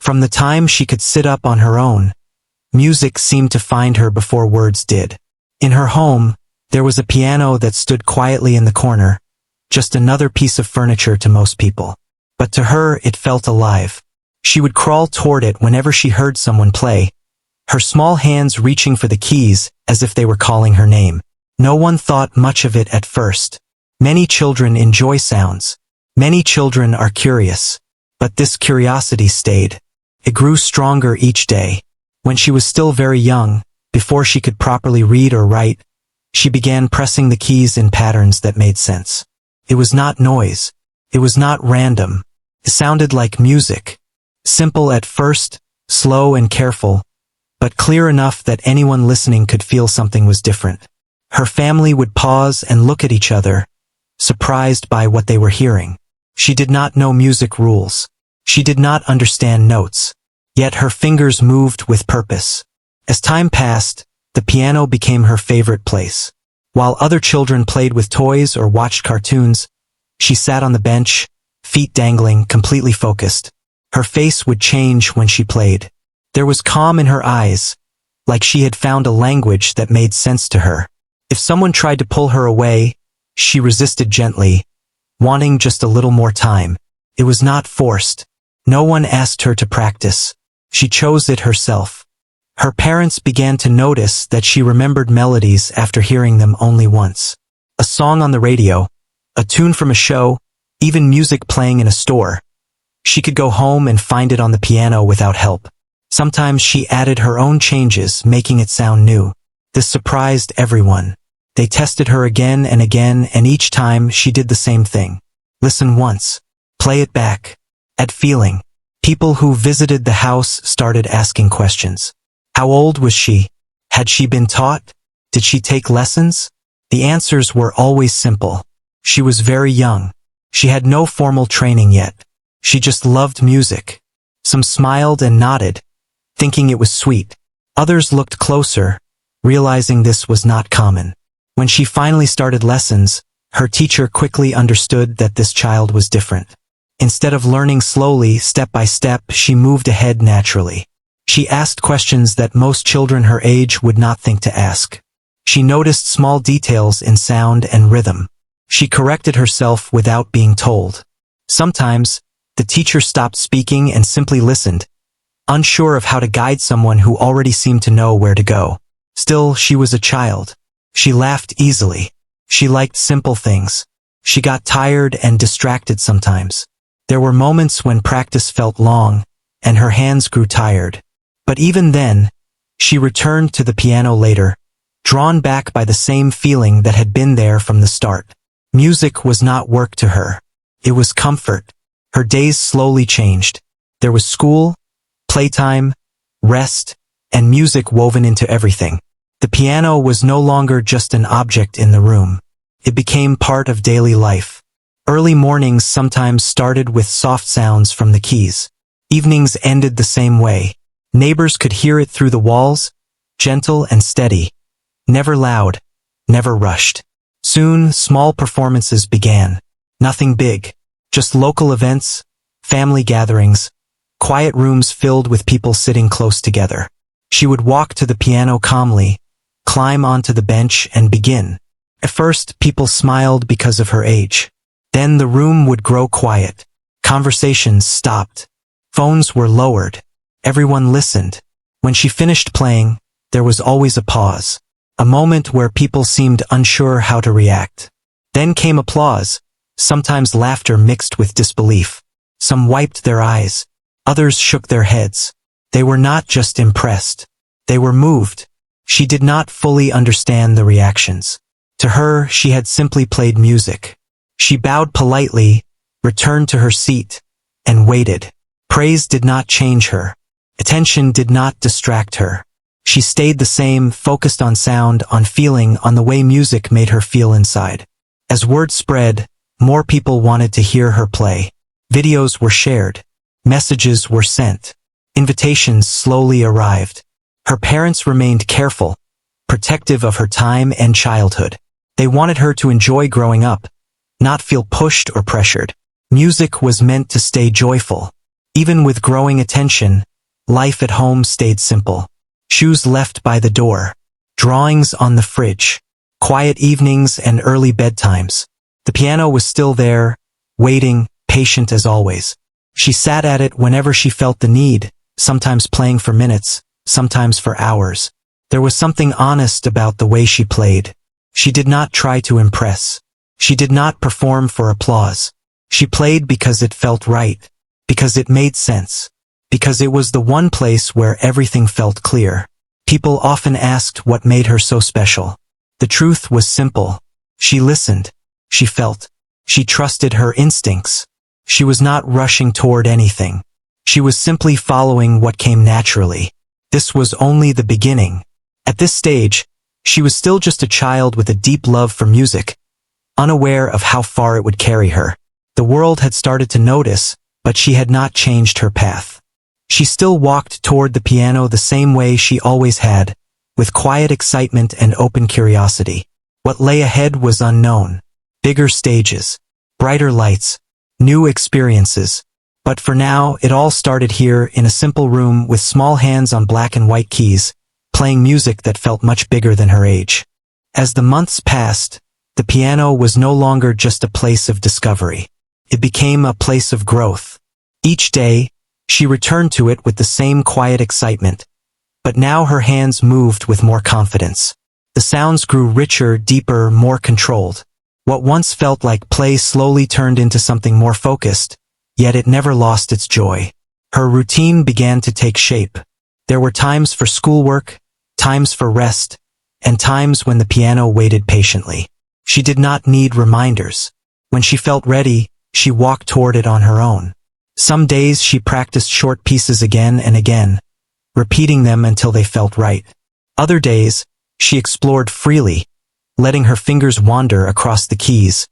From the time she could sit up on her own, music seemed to find her before words did. In her home, there was a piano that stood quietly in the corner, just another piece of furniture to most people. But to her it felt alive. She would crawl toward it whenever she heard someone play, her small hands reaching for the keys as if they were calling her name. No one thought much of it at first. Many children enjoy sounds. Many children are curious. But this curiosity stayed. It grew stronger each day. When she was still very young, before she could properly read or write, she began pressing the keys in patterns that made sense. It was not noise. It was not random. It sounded like music. Simple at first, slow and careful, but clear enough that anyone listening could feel something was different. Her family would pause and look at each other, surprised by what they were hearing. She did not know music rules. She did not understand notes. Yet her fingers moved with purpose. As time passed, the piano became her favorite place. While other children played with toys or watched cartoons, she sat on the bench, feet dangling, completely focused. Her face would change when she played. There was calm in her eyes, like she had found a language that made sense to her. If someone tried to pull her away, she resisted gently, wanting just a little more time. It was not forced. No one asked her to practice. She chose it herself. Her parents began to notice that she remembered melodies after hearing them only once. A song on the radio, a tune from a show, even music playing in a store. She could go home and find it on the piano without help. Sometimes she added her own changes, making it sound new. This surprised everyone. They tested her again, and each time she did the same thing. Listen once. Play it back. Add feeling. People who visited the house started asking questions. How old was she? Had she been taught? Did she take lessons? The answers were always simple. She was very young. She had no formal training yet. She just loved music. Some smiled and nodded, thinking it was sweet. Others looked closer, realizing this was not common. When she finally started lessons, her teacher quickly understood that this child was different. Instead of learning slowly, step by step, she moved ahead naturally. She asked questions that most children her age would not think to ask. She noticed small details in sound and rhythm. She corrected herself without being told. Sometimes, the teacher stopped speaking and simply listened, unsure of how to guide someone who already seemed to know where to go. Still, she was a child. She laughed easily. She liked simple things. She got tired and distracted sometimes. There were moments when practice felt long, and her hands grew tired. But even then, she returned to the piano later, drawn back by the same feeling that had been there from the start. Music was not work to her. It was comfort. Her days slowly changed. There was school, playtime, rest, and music woven into everything. The piano was no longer just an object in the room. It became part of daily life. Early mornings sometimes started with soft sounds from the keys. Evenings ended the same way. Neighbors could hear it through the walls, gentle and steady. Never loud, never rushed. Soon, small performances began. Nothing big, just local events, family gatherings, quiet rooms filled with people sitting close together. She would walk to the piano calmly, climb onto the bench and begin. At first, people smiled because of her age. Then the room would grow quiet. Conversations stopped. Phones were lowered. Everyone listened. When she finished playing, there was always a pause. A moment where people seemed unsure how to react. Then came applause, sometimes laughter mixed with disbelief. Some wiped their eyes. Others shook their heads. They were not just impressed. They were moved. She did not fully understand the reactions. To her, she had simply played music. She bowed politely, returned to her seat, and waited. Praise did not change her. Attention did not distract her. She stayed the same, focused on sound, on feeling, on the way music made her feel inside. As word spread, more people wanted to hear her play. Videos were shared. Messages were sent. Invitations slowly arrived. Her parents remained careful, protective of her time and childhood. They wanted her to enjoy growing up, not feel pushed or pressured. Music was meant to stay joyful. Even with growing attention, life at home stayed simple. Shoes left by the door, drawings on the fridge, quiet evenings and early bedtimes. The piano was still there, waiting, patient as always. She sat at it whenever she felt the need, sometimes playing for minutes, sometimes for hours. There was something honest about the way she played. She did not try to impress. She did not perform for applause. She played because it felt right, because it made sense, because it was the one place where everything felt clear. People often asked what made her so special. The truth was simple. She listened. She felt. She trusted her instincts. She was not rushing toward anything. She was simply following what came naturally. This was only the beginning. At this stage, she was still just a child with a deep love for music, unaware of how far it would carry her. The world had started to notice, but she had not changed her path. She still walked toward the piano the same way she always had, with quiet excitement and open curiosity. What lay ahead was unknown. Bigger stages, brighter lights, new experiences. But for now, it all started here in a simple room with small hands on black and white keys, playing music that felt much bigger than her age. As the months passed, the piano was no longer just a place of discovery. It became a place of growth. Each day, she returned to it with the same quiet excitement, but now her hands moved with more confidence. The sounds grew richer, deeper, more controlled. What once felt like play slowly turned into something more focused, yet it never lost its joy. Her routine began to take shape. There were times for schoolwork, times for rest, and times when the piano waited patiently. She did not need reminders. When she felt ready, she walked toward it on her own. Some days she practiced short pieces again and again, repeating them until they felt right. Other days, she explored freely, letting her fingers wander across the keys,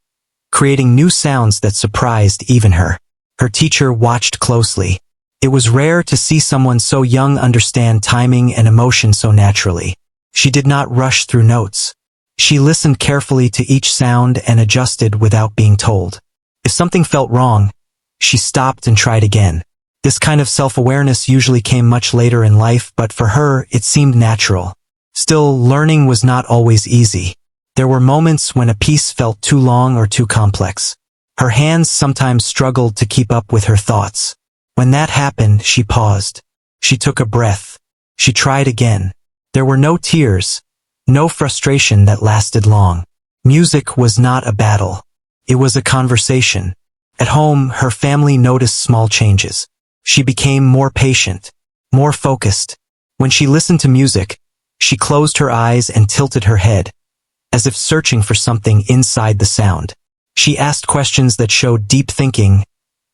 creating new sounds that surprised even her. Her teacher watched closely. It was rare to see someone so young understand timing and emotion so naturally. She did not rush through notes. She listened carefully to each sound and adjusted without being told. If something felt wrong, she stopped and tried again. This kind of self-awareness usually came much later in life, but for her, it seemed natural. Still, learning was not always easy. There were moments when a piece felt too long or too complex. Her hands sometimes struggled to keep up with her thoughts. When that happened, she paused. She took a breath. She tried again. There were no tears, no frustration that lasted long. Music was not a battle. It was a conversation. At home, her family noticed small changes. She became more patient, more focused. When she listened to music, she closed her eyes and tilted her head, as if searching for something inside the sound. She asked questions that showed deep thinking,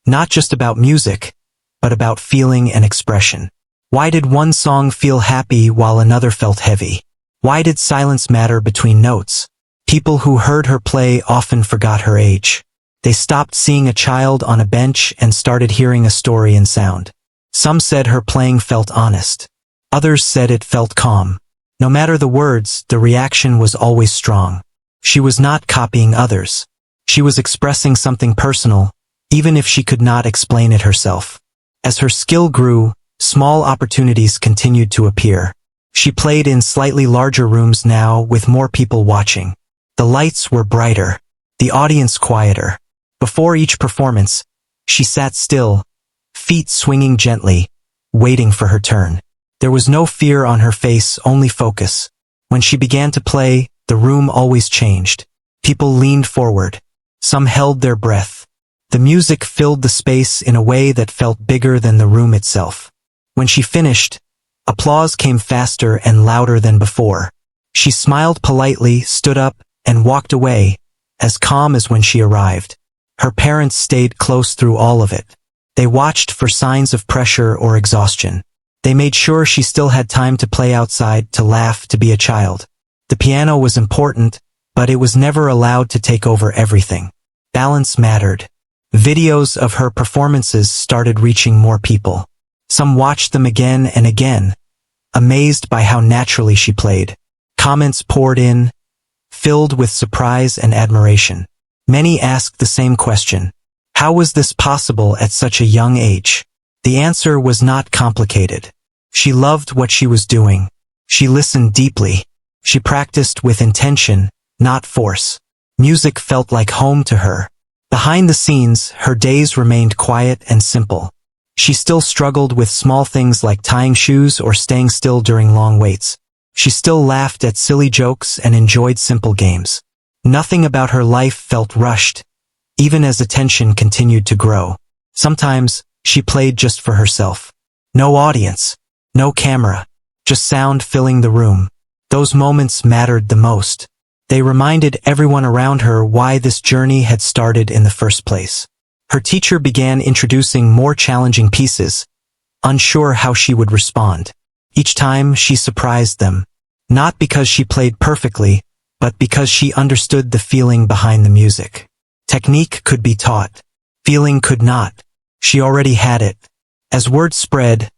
not just about music, but about feeling and expression. Why did one song feel happy while another felt heavy? Why did silence matter between notes? People who heard her play often forgot her age. They stopped seeing a child on a bench and started hearing a story in sound. Some said her playing felt honest. Others said it felt calm. No matter the words, the reaction was always strong. She was not copying others. She was expressing something personal, even if she could not explain it herself. As her skill grew, small opportunities continued to appear. She played in slightly larger rooms now with more people watching. The lights were brighter, the audience quieter. Before each performance, she sat still, feet swinging gently, waiting for her turn. There was no fear on her face, only focus. When she began to play, the room always changed. People leaned forward. Some held their breath. The music filled the space in a way that felt bigger than the room itself. When she finished, applause came faster and louder than before. She smiled politely, stood up, and walked away, as calm as when she arrived. Her parents stayed close through all of it. They watched for signs of pressure or exhaustion. They made sure she still had time to play outside, to laugh, to be a child. The piano was important, but it was never allowed to take over everything. Balance mattered. Videos of her performances started reaching more people. Some watched them again and again, amazed by how naturally she played. Comments poured in, filled with surprise and admiration. Many asked the same question. How was this possible at such a young age? The answer was not complicated. She loved what she was doing. She listened deeply. She practiced with intention, not force. Music felt like home to her. Behind the scenes, her days remained quiet and simple. She still struggled with small things like tying shoes or staying still during long waits. She still laughed at silly jokes and enjoyed simple games. Nothing about her life felt rushed, even as attention continued to grow. Sometimes, she played just for herself. No audience, no camera, just sound filling the room. Those moments mattered the most. They reminded everyone around her why this journey had started in the first place. Her teacher began introducing more challenging pieces, unsure how she would respond. Each time she surprised them, not because she played perfectly, but because she understood the feeling behind the music. Technique could be taught. Feeling could not. She already had it. As word spread,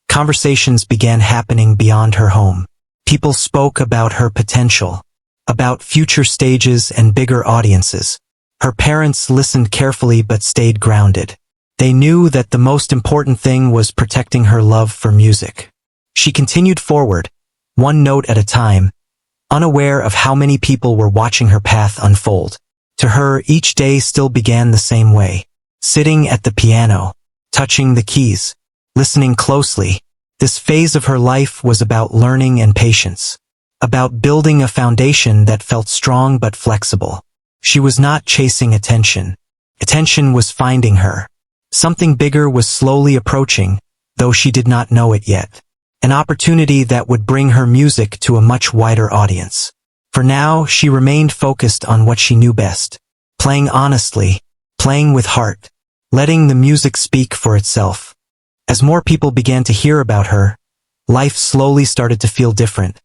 conversations began happening beyond her home. People spoke about her potential, about future stages and bigger audiences. Her parents listened carefully but stayed grounded. They knew that the most important thing was protecting her love for music. She continued forward, one note at a time, unaware of how many people were watching her path unfold. To her, each day still began the same way. Sitting at the piano, touching the keys, listening closely. This phase of her life was about learning and patience, about building a foundation that felt strong but flexible. She was not chasing attention. Attention was finding her. Something bigger was slowly approaching, though she did not know it yet. An opportunity that would bring her music to a much wider audience. For now, she remained focused on what she knew best. Playing honestly, playing with heart, letting the music speak for itself. As more people began to hear about her, life slowly started to feel different.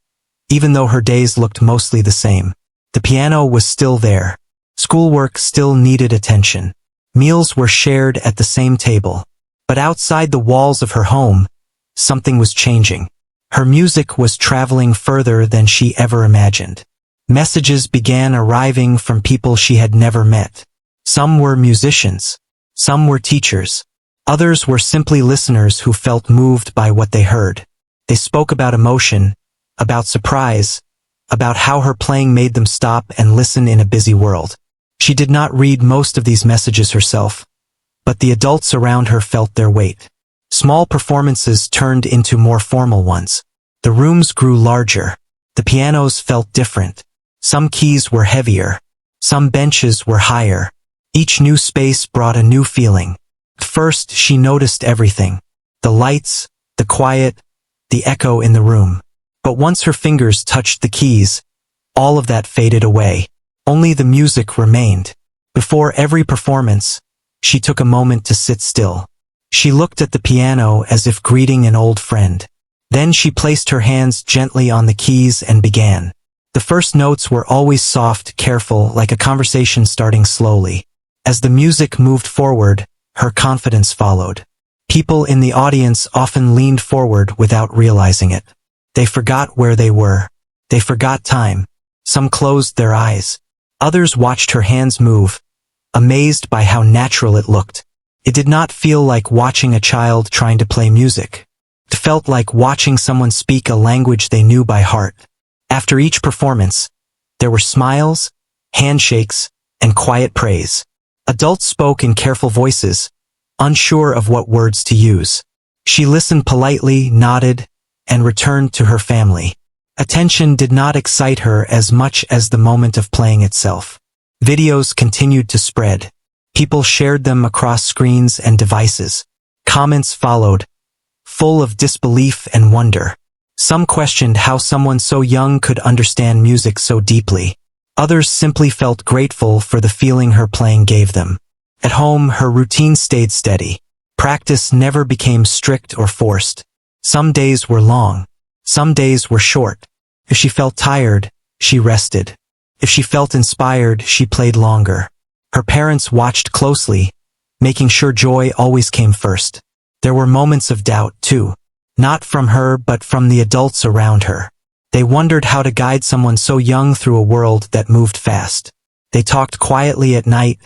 Even though her days looked mostly the same, the piano was still there. Schoolwork still needed attention. Meals were shared at the same table. But outside the walls of her home, something was changing. Her music was traveling further than she ever imagined. Messages began arriving from people she had never met. Some were musicians. Some were teachers. Others were simply listeners who felt moved by what they heard. They spoke about emotion, about surprise, about how her playing made them stop and listen in a busy world. She did not read most of these messages herself, but the adults around her felt their weight. Small performances turned into more formal ones. The rooms grew larger. The pianos felt different. Some keys were heavier. Some benches were higher. Each new space brought a new feeling. At first, she noticed everything. The lights, the quiet, the echo in the room. But once her fingers touched the keys, all of that faded away. Only the music remained. Before every performance, she took a moment to sit still. She looked at the piano as if greeting an old friend. Then she placed her hands gently on the keys and began. The first notes were always soft, careful, like a conversation starting slowly. As the music moved forward, her confidence followed. People in the audience often leaned forward without realizing it. They forgot where they were. They forgot time. Some closed their eyes. Others watched her hands move, amazed by how natural it looked. It did not feel like watching a child trying to play music. It felt like watching someone speak a language they knew by heart. After each performance, there were smiles, handshakes, and quiet praise. Adults spoke in careful voices, unsure of what words to use. She listened politely, nodded, and returned to her family. Attention did not excite her as much as the moment of playing itself. Videos continued to spread. People shared them across screens and devices. Comments followed, full of disbelief and wonder. Some questioned how someone so young could understand music so deeply. Others simply felt grateful for the feeling her playing gave them. At home, her routine stayed steady. Practice never became strict or forced. Some days were long. Some days were short. If she felt tired, she rested. If she felt inspired, she played longer. Her parents watched closely, making sure joy always came first. There were moments of doubt, too. Not from her, but from the adults around her. They wondered how to guide someone so young through a world that moved fast. They talked quietly at night,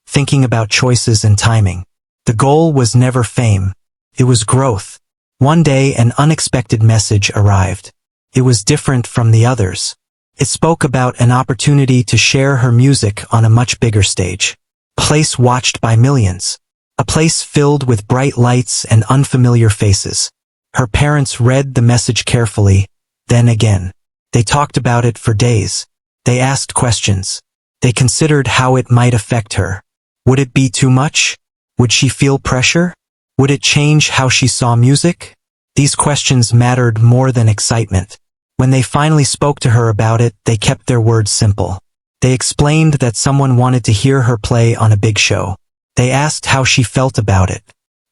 thinking about choices and timing. The goal was never fame. It was growth. One day an unexpected message arrived. It was different from the others. It spoke about an opportunity to share her music on a much bigger stage. A place watched by millions. A place filled with bright lights and unfamiliar faces. Her parents read the message carefully, then again. They talked about it for days. They asked questions. They considered how it might affect her. Would it be too much? Would she feel pressure? Would it change how she saw music? These questions mattered more than excitement. When they finally spoke to her about it, they kept their words simple. They explained that someone wanted to hear her play on a big show. They asked how she felt about it.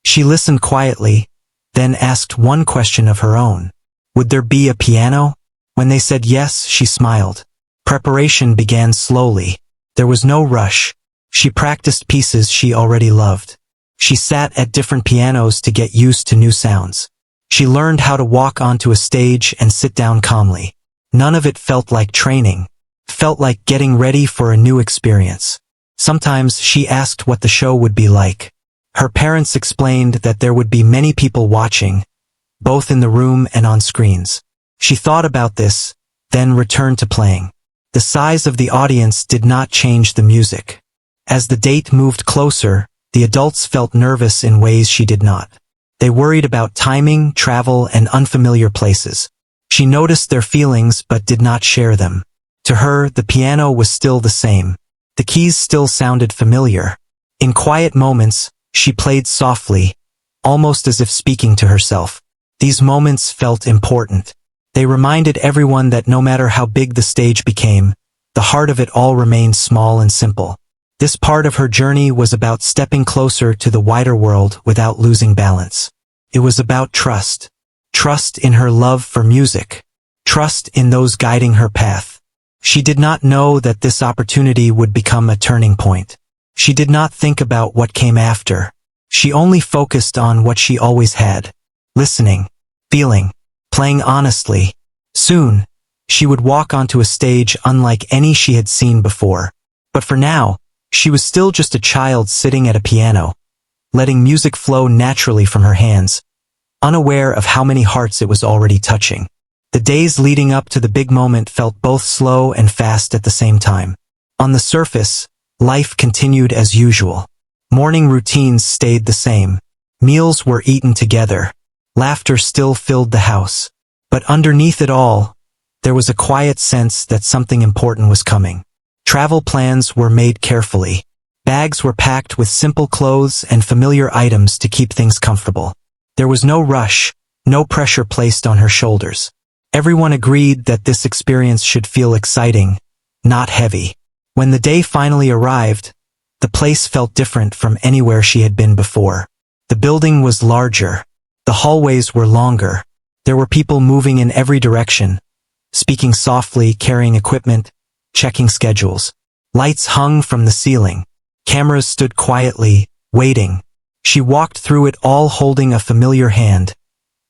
She listened quietly, then asked one question of her own. Would there be a piano? When they said yes, she smiled. Preparation began slowly. There was no rush. She practiced pieces she already loved. She sat at different pianos to get used to new sounds. She learned how to walk onto a stage and sit down calmly. None of it felt like training. It felt like getting ready for a new experience. Sometimes she asked what the show would be like. Her parents explained that there would be many people watching, both in the room and on screens. She thought about this, then returned to playing. The size of the audience did not change the music. As the date moved closer, the adults felt nervous in ways she did not. They worried about timing, travel, and unfamiliar places. She noticed their feelings but did not share them. To her, the piano was still the same. The keys still sounded familiar. In quiet moments, she played softly, almost as if speaking to herself. These moments felt important. They reminded everyone that no matter how big the stage became, the heart of it all remained small and simple. This part of her journey was about stepping closer to the wider world without losing balance. It was about trust. Trust in her love for music. Trust in those guiding her path. She did not know that this opportunity would become a turning point. She did not think about what came after. She only focused on what she always had. Listening, feeling, playing honestly. Soon, she would walk onto a stage unlike any she had seen before. But for now, she was still just a child sitting at a piano, letting music flow naturally from her hands, unaware of how many hearts it was already touching. The days leading up to the big moment felt both slow and fast at the same time. On the surface, life continued as usual. Morning routines stayed the same. Meals were eaten together. Laughter still filled the house. But underneath it all, there was a quiet sense that something important was coming. Travel plans were made carefully. Bags were packed with simple clothes and familiar items to keep things comfortable. There was no rush, no pressure placed on her shoulders. Everyone agreed that this experience should feel exciting, not heavy. When the day finally arrived, the place felt different from anywhere she had been before. The building was larger. The hallways were longer. There were people moving in every direction, speaking softly, carrying equipment, checking schedules. Lights hung from the ceiling. Cameras stood quietly, waiting. She walked through it all holding a familiar hand,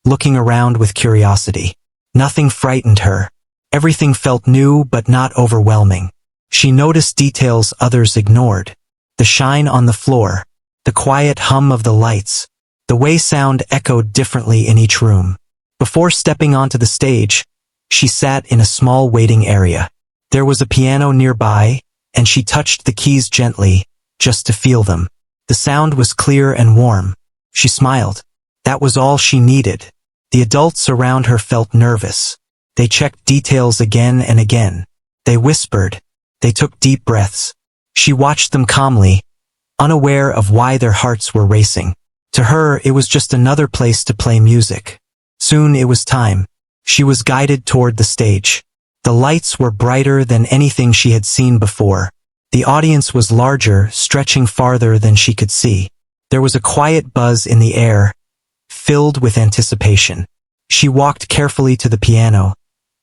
looking around with curiosity. Nothing frightened her. Everything felt new but not overwhelming. She noticed details others ignored. The shine on the floor, the quiet hum of the lights, the way sound echoed differently in each room. Before stepping onto the stage, she sat in a small waiting area. There was a piano nearby, and she touched the keys gently, just to feel them. The sound was clear and warm. She smiled. That was all she needed. The adults around her felt nervous. They checked details again and again. They whispered. They took deep breaths. She watched them calmly, unaware of why their hearts were racing. To her, it was just another place to play music. Soon it was time. She was guided toward the stage. The lights were brighter than anything she had seen before. The audience was larger, stretching farther than she could see. There was a quiet buzz in the air, filled with anticipation. She walked carefully to the piano,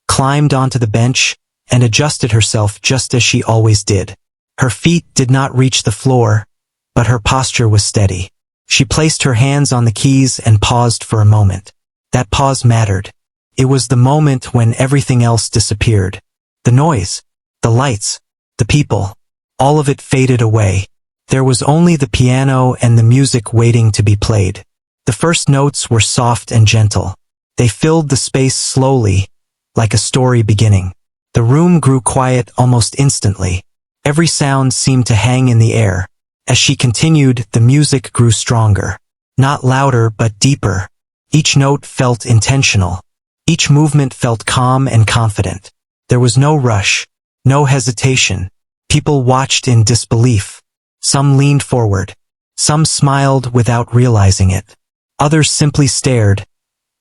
climbed onto the bench, and adjusted herself just as she always did. Her feet did not reach the floor, but her posture was steady. She placed her hands on the keys and paused for a moment. That pause mattered. It was the moment when everything else disappeared. The noise, the lights, the people, all of it faded away. There was only the piano and the music waiting to be played. The first notes were soft and gentle. They filled the space slowly, like a story beginning. The room grew quiet almost instantly. Every sound seemed to hang in the air. As she continued, the music grew stronger. Not louder, but deeper. Each note felt intentional. Each movement felt calm and confident. There was no rush, no hesitation. People watched in disbelief. Some leaned forward. Some smiled without realizing it. Others simply stared,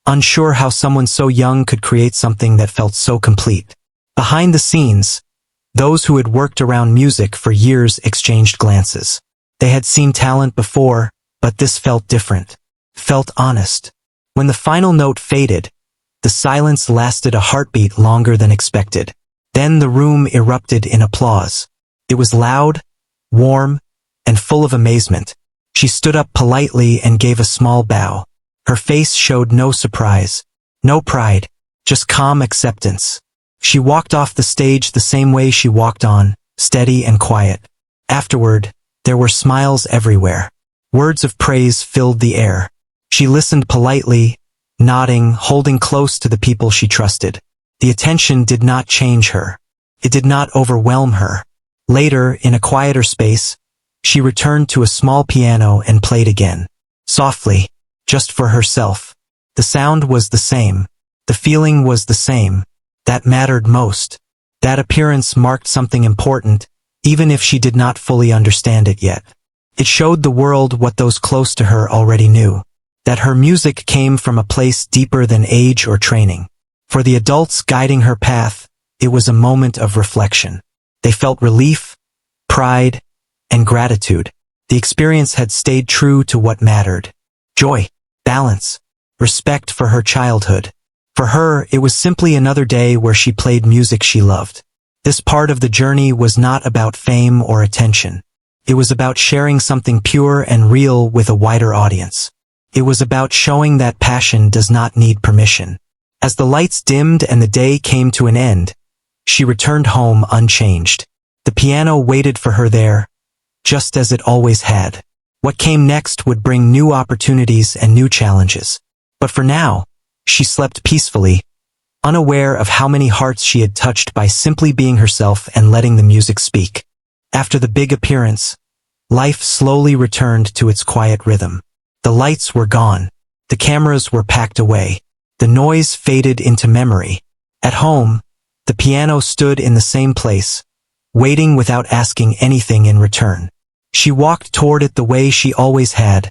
unsure how someone so young could create something that felt so complete. Behind the scenes, those who had worked around music for years exchanged glances. They had seen talent before, but this felt different. Felt honest. When the final note faded, the silence lasted a heartbeat longer than expected. Then the room erupted in applause. It was loud, warm, and full of amazement. She stood up politely and gave a small bow. Her face showed no surprise, no pride, just calm acceptance. She walked off the stage the same way she walked on, steady and quiet. Afterward, there were smiles everywhere. Words of praise filled the air. She listened politely, nodding, holding close to the people she trusted. The attention did not change her. It did not overwhelm her. Later, in a quieter space, she returned to a small piano and played again. Softly, just for herself. The sound was the same. The feeling was the same. That mattered most. That appearance marked something important, even if she did not fully understand it yet. It showed the world what those close to her already knew. That her music came from a place deeper than age or training. For the adults guiding her path, it was a moment of reflection. They felt relief, pride, and gratitude. The experience had stayed true to what mattered. Joy, balance, respect for her childhood. For her, it was simply another day where she played music she loved. This part of the journey was not about fame or attention. It was about sharing something pure and real with a wider audience. It was about showing that passion does not need permission. As the lights dimmed and the day came to an end, she returned home unchanged. The piano waited for her there, just as it always had. What came next would bring new opportunities and new challenges. But for now, she slept peacefully, unaware of how many hearts she had touched by simply being herself and letting the music speak. After the big appearance, life slowly returned to its quiet rhythm. The lights were gone. The cameras were packed away. The noise faded into memory. At home, the piano stood in the same place, waiting without asking anything in return. She walked toward it the way she always had,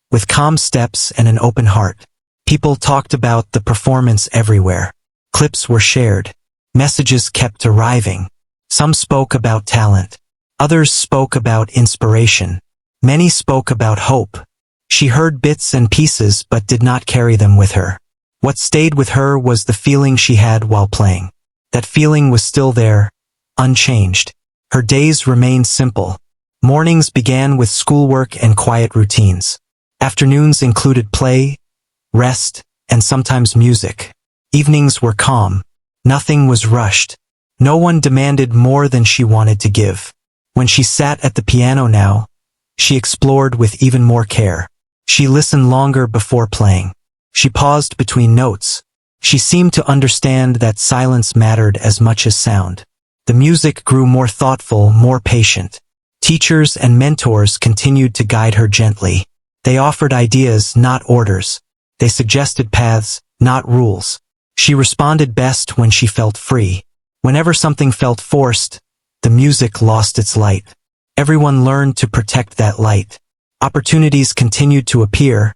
with calm steps and an open heart. People talked about the performance everywhere. Clips were shared. Messages kept arriving. Some spoke about talent. Others spoke about inspiration. Many spoke about hope. She heard bits and pieces but did not carry them with her. What stayed with her was the feeling she had while playing. That feeling was still there, unchanged. Her days remained simple. Mornings began with schoolwork and quiet routines. Afternoons included play, rest, and sometimes music. Evenings were calm. Nothing was rushed. No one demanded more than she wanted to give. When she sat at the piano now, she explored with even more care. She listened longer before playing. She paused between notes. She seemed to understand that silence mattered as much as sound. The music grew more thoughtful, more patient. Teachers and mentors continued to guide her gently. They offered ideas, not orders. They suggested paths, not rules. She responded best when she felt free. Whenever something felt forced, the music lost its light. Everyone learned to protect that light. Opportunities continued to appear,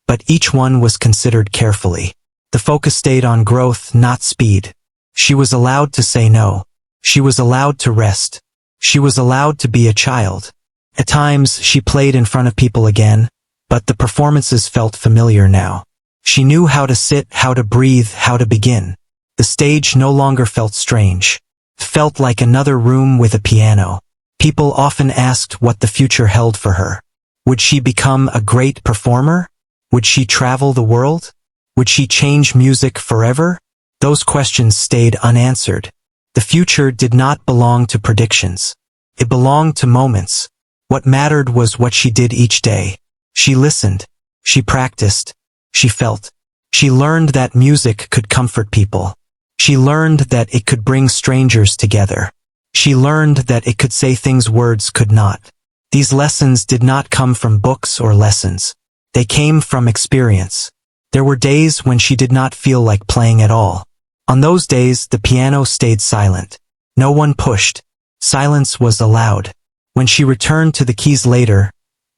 but each one was considered carefully. The focus stayed on growth, not speed. She was allowed to say no. She was allowed to rest. She was allowed to be a child. At times, she played in front of people again, but the performances felt familiar now. She knew how to sit, how to breathe, how to begin. The stage no longer felt strange. It felt like another room with a piano. People often asked what the future held for her. Would she become a great performer? Would she travel the world? Would she change music forever? Those questions stayed unanswered. The future did not belong to predictions. It belonged to moments. What mattered was what she did each day. She listened. She practiced. She felt. She learned that music could comfort people. She learned that it could bring strangers together. She learned that it could say things words could not. These lessons did not come from books or lessons. They came from experience. There were days when she did not feel like playing at all. On those days, the piano stayed silent. No one pushed. Silence was allowed. When she returned to the keys later,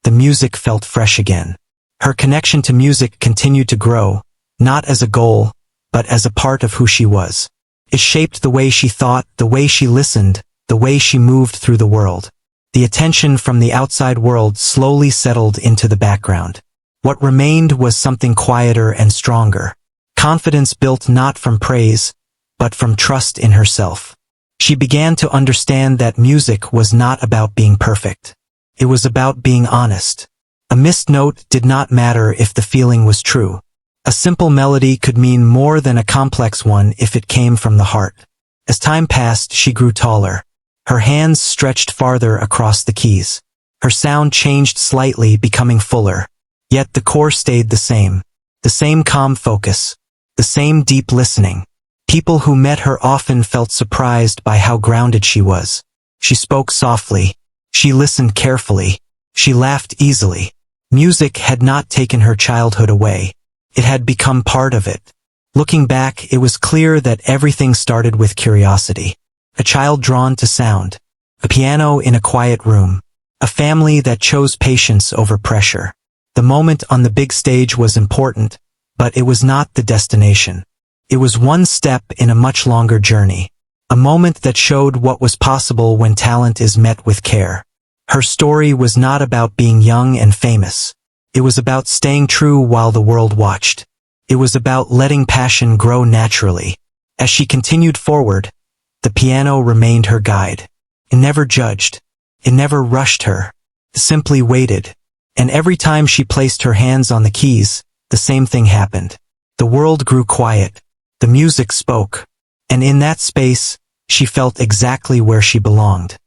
the music felt fresh again. Her connection to music continued to grow, not as a goal, but as a part of who she was. It shaped the way she thought, the way she listened, the way she moved through the world. The attention from the outside world slowly settled into the background. What remained was something quieter and stronger. Confidence built not from praise, but from trust in herself. She began to understand that music was not about being perfect. It was about being honest. A missed note did not matter if the feeling was true. A simple melody could mean more than a complex one if it came from the heart. As time passed, she grew taller. Her hands stretched farther across the keys. Her sound changed slightly, becoming fuller. Yet the core stayed the same. The same calm focus. The same deep listening. People who met her often felt surprised by how grounded she was. She spoke softly. She listened carefully. She laughed easily. Music had not taken her childhood away. It had become part of it. Looking back, it was clear that everything started with curiosity. A child drawn to sound. A piano in a quiet room. A family that chose patience over pressure. The moment on the big stage was important, but it was not the destination. It was one step in a much longer journey. A moment that showed what was possible when talent is met with care. Her story was not about being young and famous. It was about staying true while the world watched. It was about letting passion grow naturally. As she continued forward, the piano remained her guide. It never judged. It never rushed her. It simply waited. And every time she placed her hands on the keys, the same thing happened. The world grew quiet. The music spoke. And in that space, she felt exactly where she belonged.